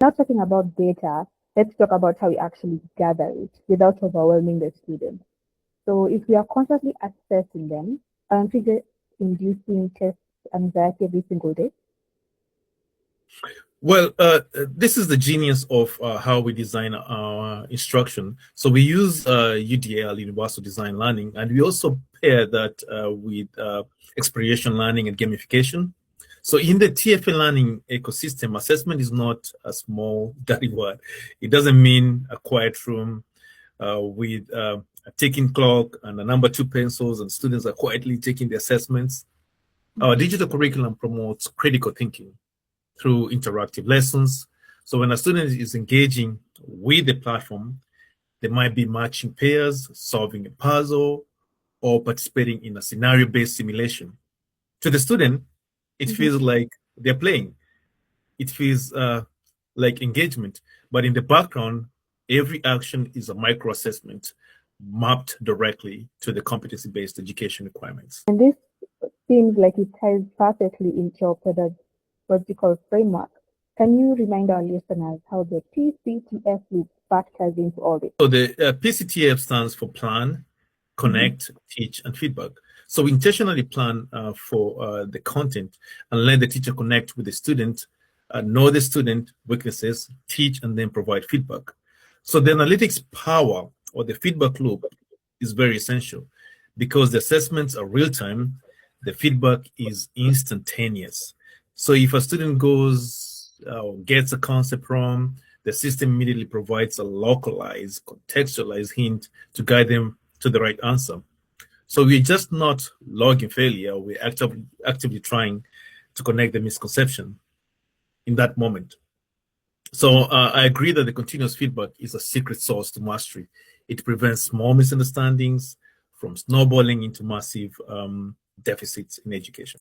Now talking about data, let's talk about how we actually gather it without overwhelming the students. So if we are constantly assessing them, aren't we just inducing test anxiety every single day? Well, this is the genius of how we design our instruction. So we use UDL, Universal Design Learning, and we also pair that with experiential learning and gamification. So in the TFA learning ecosystem, assessment is not a small dirty word. It doesn't mean a quiet room with a ticking clock and a number two pencils and students are quietly taking the assessments. Our digital curriculum promotes critical thinking through interactive lessons. So when a student is engaging with the platform, they might be matching pairs, solving a puzzle, or participating in a scenario-based simulation. To the student, it feels like they're playing. It feels like engagement. But in the background, every action is a micro-assessment mapped directly to the competency-based education requirements. And this seems like it ties perfectly into your pedagogical framework. Can you remind our listeners how the PCTF loop factors into all this? So the PCTF stands for plan, connect, teach, and feedback. So we intentionally plan for the content and let the teacher connect with the student, know the student weaknesses, teach, and then provide feedback. So the analytics power or the feedback loop is very essential because the assessments are real-time, the feedback is instantaneous. So if a student gets a concept wrong, the system immediately provides a localized, contextualized hint to guide them to the right answer. So we're just not logging failure, we're actively trying to connect the misconception in that moment. So I agree that the continuous feedback is a secret sauce to mastery. It prevents small misunderstandings from snowballing into massive deficits in education.